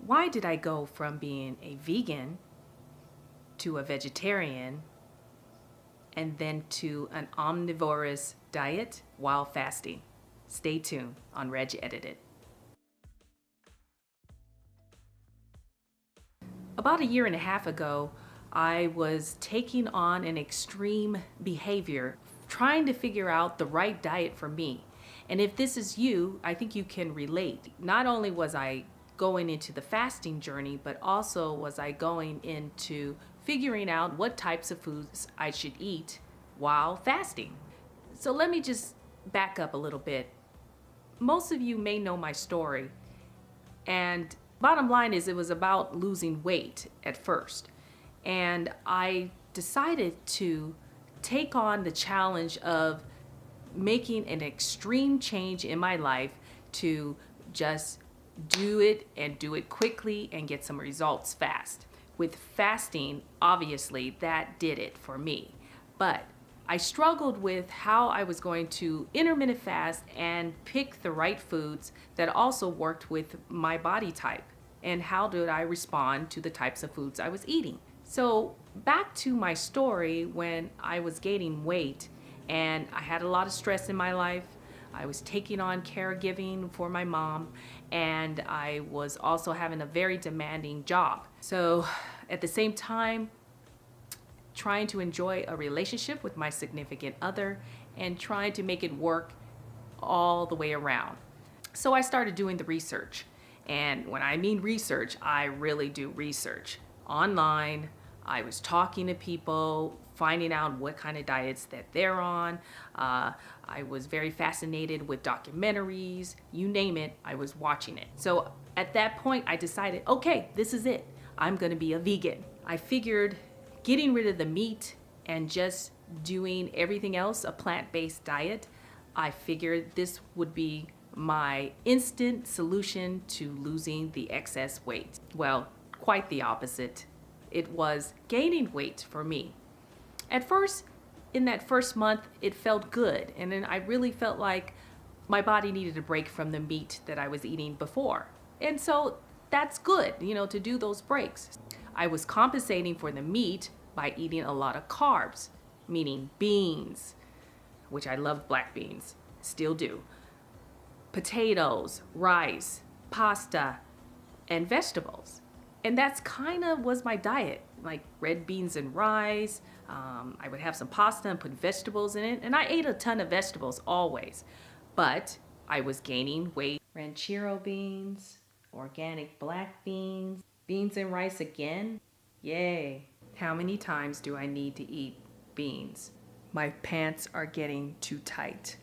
Why did I go from being a vegan to a vegetarian and then to an omnivorous diet while fasting? Stay tuned on Regedited. About a year and a half ago, I was taking on an extreme behavior, trying to figure out the right diet for me. And if this is you, I think you can relate. Not only was I going into the fasting journey, but also was I going into figuring out what types of foods I should eat while fasting. So let me just back up a little bit. Most of you may know my story, and bottom line is it was about losing weight at first. And I decided to take on the challenge of making an extreme change in my life to just do it and do it quickly and get some results fast. With fasting, obviously, that did it for me. But I struggled with how I was going to intermittent fast and pick the right foods that also worked with my body type. And how did I respond to the types of foods I was eating? So back to my story, when I was gaining weight and I had a lot of stress in my life. I was taking on caregiving for my mom, and I was also having a very demanding job. So at the same time, trying to enjoy a relationship with my significant other and trying to make it work all the way around. So I started doing the research. And when I mean research, I really do research. Online, I was talking to people, finding out what kind of diets that they're on. I was very fascinated with documentaries, you name it, I was watching it. So at that point, I decided, okay, this is it. I'm gonna be a vegan. I figured getting rid of the meat and just doing everything else, a plant-based diet, I figured this would be my instant solution to losing the excess weight. Well, quite the opposite. It was gaining weight for me. At first, in that first month, it felt good. And then I really felt like my body needed a break from the meat that I was eating before. And so that's good, to do those breaks. I was compensating for the meat by eating a lot of carbs, meaning beans, which I love black beans, still do. Potatoes, rice, pasta, and vegetables. And that's kind of was my diet, like red beans and rice. I would have some pasta and put vegetables in it. And I ate a ton of vegetables always. But I was gaining weight. Ranchero beans, organic black beans, beans and rice again. Yay. How many times do I need to eat beans? My pants are getting too tight.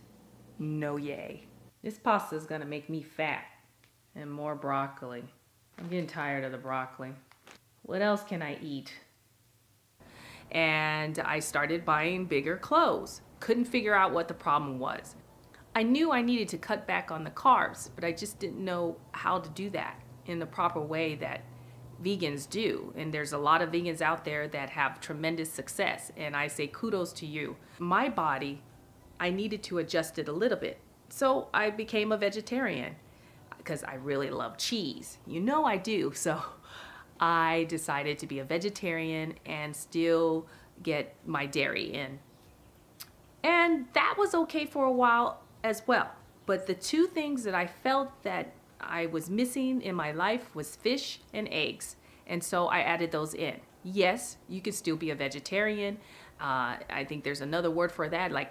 No yay. This pasta is gonna make me fat. And more broccoli. I'm getting tired of the broccoli. What else can I eat? And I started buying bigger clothes. Couldn't figure out what the problem was. I knew I needed to cut back on the carbs, but I just didn't know how to do that in the proper way that vegans do. And there's a lot of vegans out there that have tremendous success. And I say kudos to you. My body, I needed to adjust it a little bit. So I became a vegetarian because I really love cheese. I do. So I decided to be a vegetarian and still get my dairy in. And that was okay for a while as well. But the two things that I felt that I was missing in my life was fish and eggs. And so I added those in. Yes, you can still be a vegetarian. I think there's another word for that, like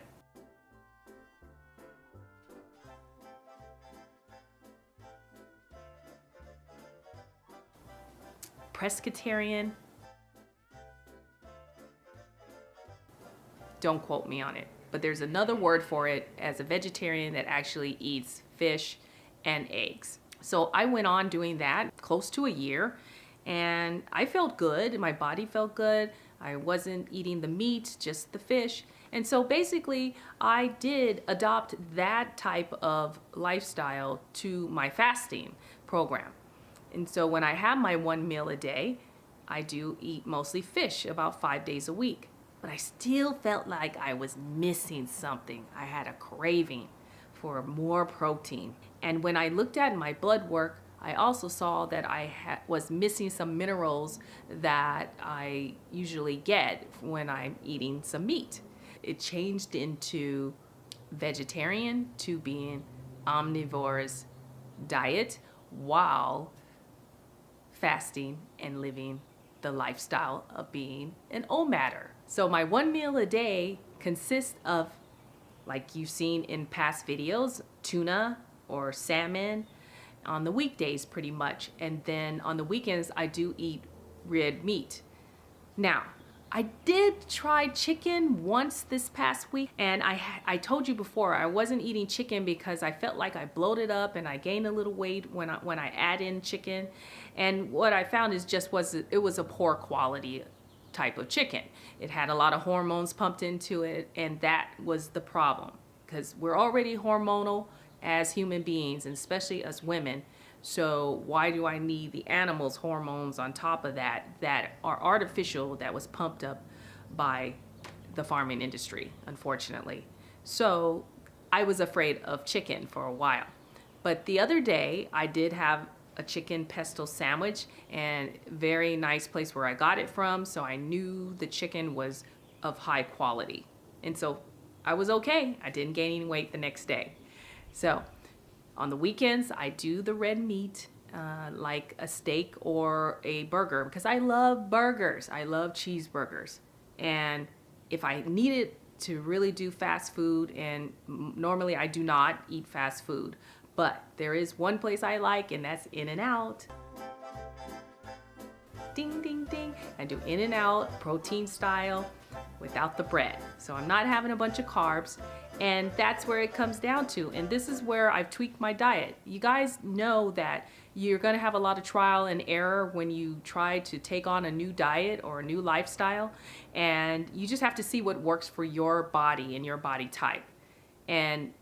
Pescatarian. Don't quote me on it, but there's another word for it as a vegetarian that actually eats fish and eggs. So I went on doing that close to a year, and I felt good. My body felt good. I wasn't eating the meat, just the fish. And so basically, I did adopt that type of lifestyle to my fasting program. And so when I have my one meal a day, I do eat mostly fish about 5 days a week. But I still felt like I was missing something. I had a craving for more protein. And when I looked at my blood work, I also saw that I was missing some minerals that I usually get when I'm eating some meat. It changed into vegetarian to being omnivore's diet while fasting and living the lifestyle of being an OMADer. So my one meal a day consists of, like you've seen in past videos, tuna or salmon on the weekdays pretty much. And then on the weekends, I do eat red meat. Now, I did try chicken once this past week, and I told you before I wasn't eating chicken because I felt like I bloated up and I gained a little weight when I add in chicken. And what I found is it was a poor quality type of chicken. It had a lot of hormones pumped into it, and that was the problem because we're already hormonal as human beings, and especially as women. So why do I need the animals' hormones on top of that are artificial, that was pumped up by the farming industry, unfortunately. So I was afraid of chicken for a while. But the other day I did have a chicken pesto sandwich, and very nice place where I got it from, so I knew the chicken was of high quality. And so I was okay. I didn't gain any weight the next day. So on the weekends, I do the red meat, like a steak or a burger, because I love burgers. I love cheeseburgers. And if I needed to really do fast food, and normally I do not eat fast food, but there is one place I like, and that's In-N-Out. Ding, ding, ding. I do In-N-Out, protein style, without the bread. So I'm not having a bunch of carbs. And that's where it comes down to. And this is where I've tweaked my diet. You guys know that you're gonna have a lot of trial and error when you try to take on a new diet or a new lifestyle. And you just have to see what works for your body and your body type. And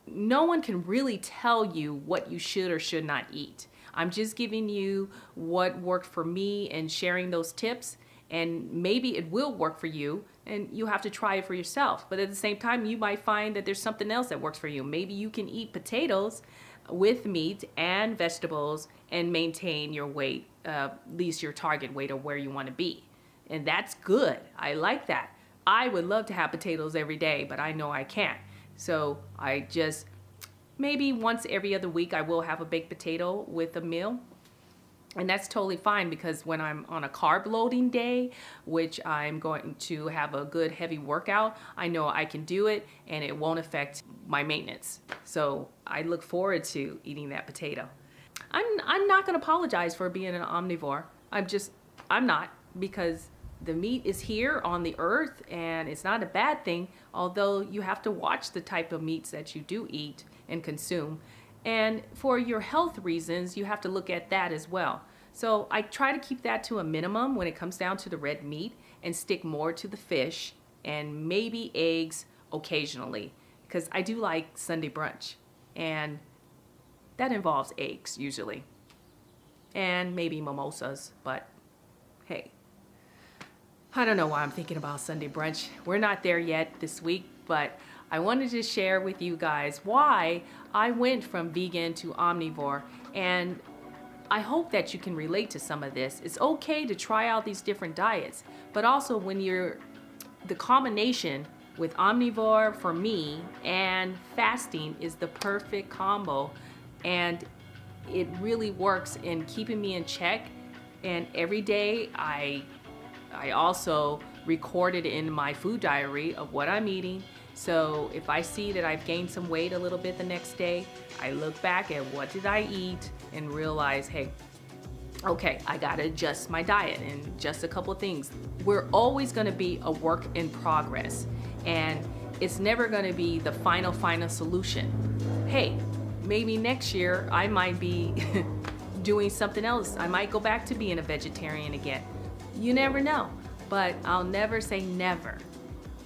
no one can really tell you what you should or should not eat. I'm just giving you what worked for me and sharing those tips. And maybe it will work for you, and you have to try it for yourself. But at the same time, you might find that there's something else that works for you. Maybe you can eat potatoes with meat and vegetables and maintain your weight, at least your target weight or where you want to be. And that's good. I like that. I would love to have potatoes every day, but I know I can't. So I just, maybe once every other week, I will have a baked potato with a meal. And that's totally fine, because when I'm on a carb loading day, which I'm going to have a good heavy workout, I know I can do it and it won't affect my maintenance. So I look forward to eating that potato. I'm not going to apologize for being an omnivore. I'm not, because the meat is here on the earth and it's not a bad thing, although you have to watch the type of meats that you do eat and consume. And for your health reasons, you have to look at that as well. So I try to keep that to a minimum when it comes down to the red meat, and stick more to the fish and maybe eggs occasionally, because I do like Sunday brunch, and that involves eggs usually, and maybe mimosas. But hey, I don't know why I'm thinking about Sunday brunch. We're not there yet this week, but I wanted to share with you guys why I went from vegan to omnivore, and I hope that you can relate to some of this. It's okay to try out these different diets, but also when the combination with omnivore for me and fasting is the perfect combo, and it really works in keeping me in check. And every day I also recorded in my food diary of what I'm eating. So if I see that I've gained some weight a little bit the next day, I look back at what did I eat and realize, hey, okay, I gotta adjust my diet and just a couple of things. We're always gonna be a work in progress, and it's never gonna be the final solution. Hey, maybe next year I might be doing something else. I might go back to being a vegetarian again. You never know, but I'll never say never.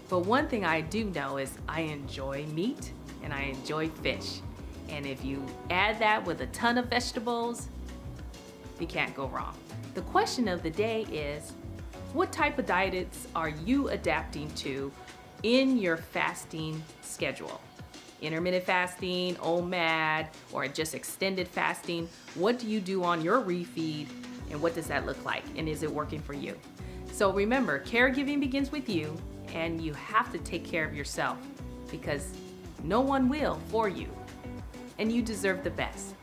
But one thing I do know is I enjoy meat and I enjoy fish. And if you add that with a ton of vegetables, you can't go wrong. The question of the day is, what type of diets are you adapting to in your fasting schedule? intermittent fasting, OMAD, or just extended fasting. What do you do on your refeed, and what does that look like? And is it working for you? So remember, caregiving begins with you, and you have to take care of yourself because no one will for you, and you deserve the best.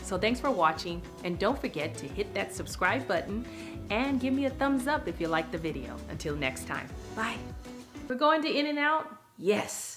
So thanks for watching, and don't forget to hit that subscribe button and give me a thumbs up if you liked the video. Until next time, bye. We're going to In-N-Out? Yes.